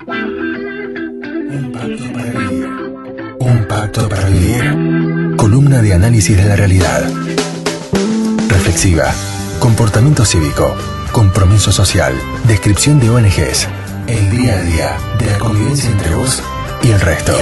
Un pacto para vivir. Un pacto para vivir. Columna de análisis de la realidad. Reflexiva. Comportamiento cívico. Compromiso social. Descripción de ONGs. El día a día de la convivencia entre vos y el resto.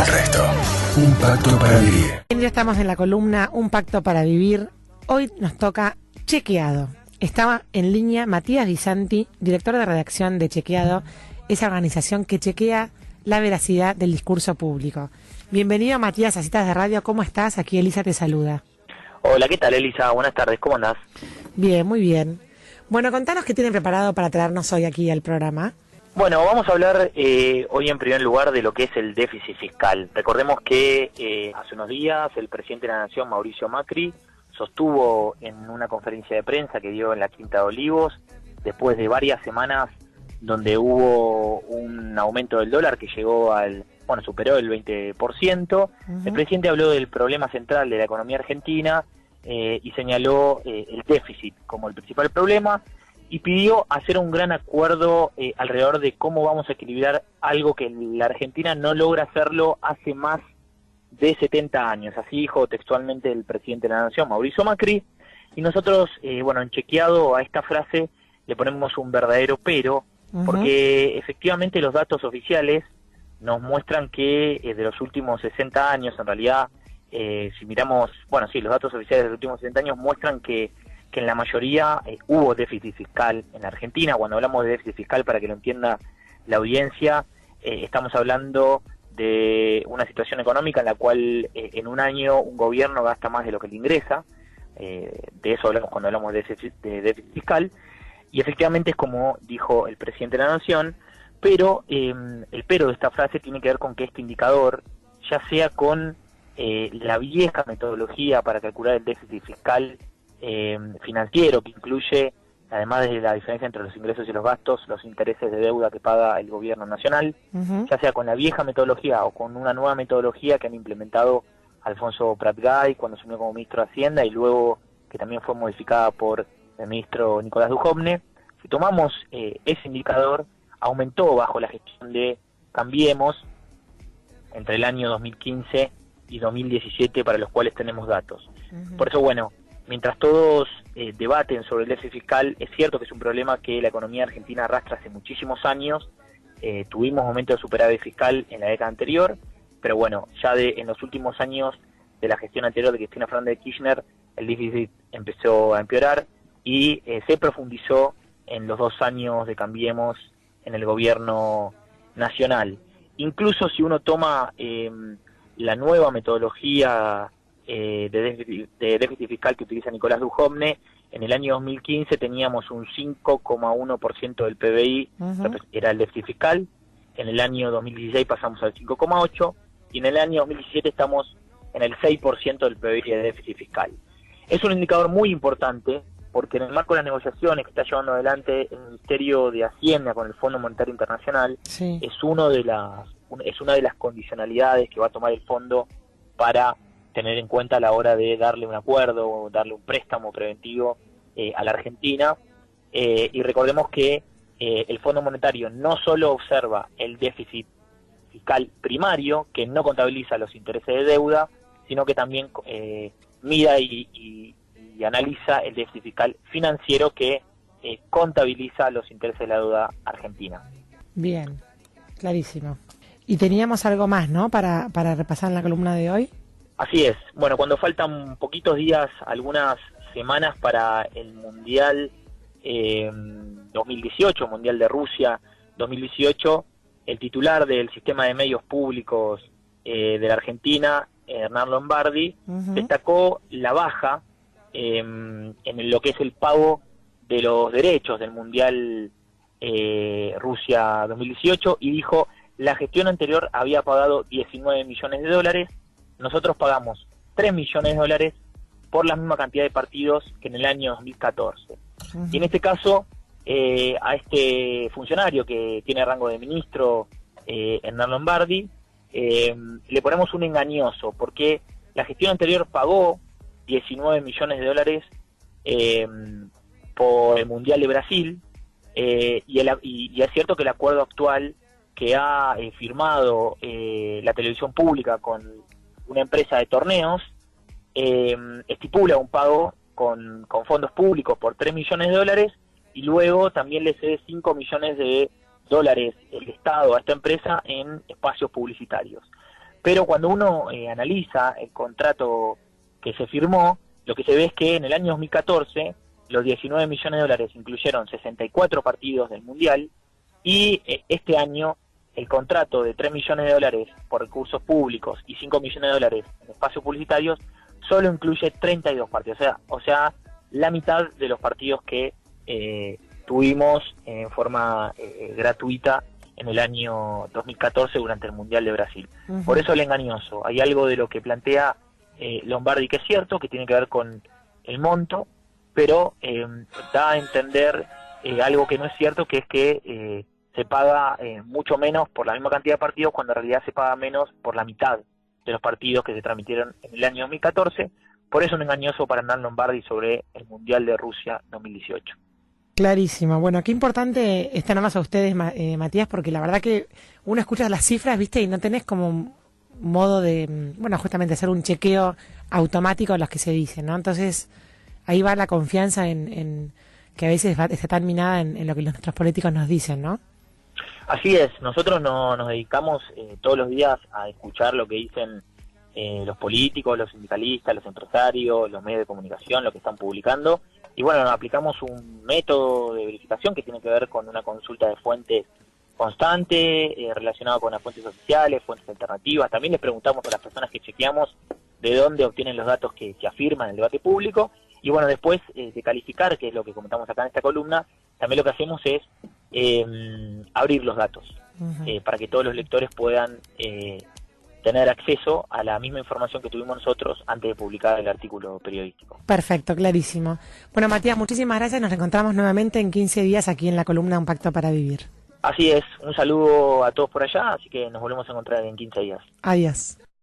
Un pacto para vivir. Ya estamos en la columna Un pacto para vivir. Hoy nos toca Chequeado. Estaba en línea Matías Di Santi, director de redacción de Chequeado, esa organización que chequea la veracidad del discurso público. Bienvenido, Matías, a Citas de Radio. ¿Cómo estás? Aquí Elisa te saluda. Hola, ¿qué tal, Elisa? Buenas tardes, ¿cómo andás? Bien, muy bien. Bueno, contanos qué tienen preparado para traernos hoy aquí al programa. Bueno, vamos a hablar hoy en primer lugar de lo que es el déficit fiscal. Recordemos que hace unos días el presidente de la Nación, Mauricio Macri, sostuvo en una conferencia de prensa que dio en la Quinta de Olivos, después de varias semanas donde hubo un aumento del dólar que llegó superó el 20%, el presidente habló del problema central de la economía argentina y señaló el déficit como el principal problema y pidió hacer un gran acuerdo alrededor de cómo vamos a equilibrar algo que la Argentina no logra hacerlo hace más de 70 años, así dijo textualmente el presidente de la Nación, Mauricio Macri, y nosotros, en Chequeado a esta frase le ponemos un verdadero pero, porque efectivamente los datos oficiales nos muestran que de los últimos 60 años, en realidad, si miramos, los datos oficiales de los últimos 60 años muestran que en la mayoría hubo déficit fiscal en la Argentina. Cuando hablamos de déficit fiscal, para que lo entienda la audiencia, estamos hablando de una situación económica en la cual en un año un gobierno gasta más de lo que le ingresa, de eso hablamos cuando hablamos de déficit fiscal, y efectivamente es como dijo el presidente de la Nación, pero el pero de esta frase tiene que ver con que este indicador, ya sea con la vieja metodología para calcular el déficit fiscal financiero, que incluye, además de la diferencia entre los ingresos y los gastos, los intereses de deuda que paga el gobierno nacional, ya sea con la vieja metodología o con una nueva metodología que han implementado Alfonso Prat-Gay cuando asumió como ministro de Hacienda y luego que también fue modificada por el ministro Nicolás Dujovne. Si tomamos ese indicador, aumentó bajo la gestión de Cambiemos entre el año 2015 y 2017, para los cuales tenemos datos. Por eso, mientras todos debaten sobre el déficit fiscal, es cierto que es un problema que la economía argentina arrastra hace muchísimos años. Tuvimos momentos de superávit fiscal en la década anterior, pero ya en los últimos años de la gestión anterior de Cristina Fernández de Kirchner, el déficit empezó a empeorar y se profundizó en los 2 años de Cambiemos en el gobierno nacional. Incluso si uno toma la nueva metodología de déficit fiscal que utiliza Nicolás Dujovne, en el año 2015 teníamos un 5,1% del PBI, era el déficit fiscal, en el año 2016 pasamos al 5,8% y en el año 2017 estamos en el 6% del PBI de déficit fiscal. Es un indicador muy importante porque en el marco de las negociaciones que está llevando adelante el Ministerio de Hacienda con el Fondo Monetario Internacional, es una de las condicionalidades que va a tomar el fondo para tener en cuenta a la hora de darle un acuerdo o darle un préstamo preventivo a la Argentina. Y recordemos que el Fondo Monetario no solo observa el déficit fiscal primario, que no contabiliza los intereses de deuda, sino que también mira y analiza el déficit fiscal financiero, que contabiliza los intereses de la deuda argentina. Bien, clarísimo. Y teníamos algo más, ¿no?, para repasar en la columna de hoy. Así es. Cuando faltan poquitos días, algunas semanas para el Mundial 2018, Mundial de Rusia 2018, el titular del sistema de medios públicos de la Argentina, Hernán Lombardi, destacó la baja en lo que es el pago de los derechos del Mundial Rusia 2018 y dijo: la gestión anterior había pagado 19 millones de dólares, nosotros pagamos 3 millones de dólares por la misma cantidad de partidos que en el año 2014. Y en este caso, a este funcionario que tiene rango de ministro, Hernán Lombardi, le ponemos un engañoso, porque la gestión anterior pagó 19 millones de dólares por el Mundial de Brasil, y es cierto que el acuerdo actual que ha firmado la televisión pública con una empresa de torneos, estipula un pago con fondos públicos por $3 millones y luego también le cede $5 millones el Estado a esta empresa en espacios publicitarios. Pero cuando uno analiza el contrato que se firmó, lo que se ve es que en el año 2014 los $19 millones incluyeron 64 partidos del Mundial y este año el contrato de $3 millones por recursos públicos y $5 millones en espacios publicitarios solo incluye 32 partidos, o sea, la mitad de los partidos que tuvimos en forma gratuita en el año 2014 durante el Mundial de Brasil. Por eso el engañoso. Hay algo de lo que plantea Lombardi que es cierto, que tiene que ver con el monto, pero da a entender algo que no es cierto, que es que se paga mucho menos por la misma cantidad de partidos, cuando en realidad se paga menos por la mitad de los partidos que se transmitieron en el año 2014. Por eso un engañoso para Hernán Lombardi sobre el Mundial de Rusia 2018. Clarísimo. Bueno, qué importante está nada más a ustedes, Matías, porque la verdad que uno escucha las cifras, ¿viste? Y no tenés como un modo de, bueno, justamente hacer un chequeo automático de los que se dicen, ¿no? Entonces, ahí va la confianza en que a veces está tan minada en lo que nuestros políticos nos dicen, ¿no? Así es. Nosotros nos dedicamos todos los días a escuchar lo que dicen los políticos, los sindicalistas, los empresarios, los medios de comunicación, lo que están publicando. Y bueno, aplicamos un método de verificación que tiene que ver con una consulta de fuentes constante, relacionado con las fuentes oficiales, fuentes alternativas. También les preguntamos a las personas que chequeamos de dónde obtienen los datos que se afirman en el debate público. Y bueno, después de calificar, que es lo que comentamos acá en esta columna, también lo que hacemos es abrir los datos para que todos los lectores puedan tener acceso a la misma información que tuvimos nosotros antes de publicar el artículo periodístico. Perfecto, clarísimo. Bueno, Matías, muchísimas gracias. Nos reencontramos nuevamente en 15 días aquí en la columna Un Pacto para Vivir. Así es. Un saludo a todos por allá, así que nos volvemos a encontrar en 15 días. Adiós.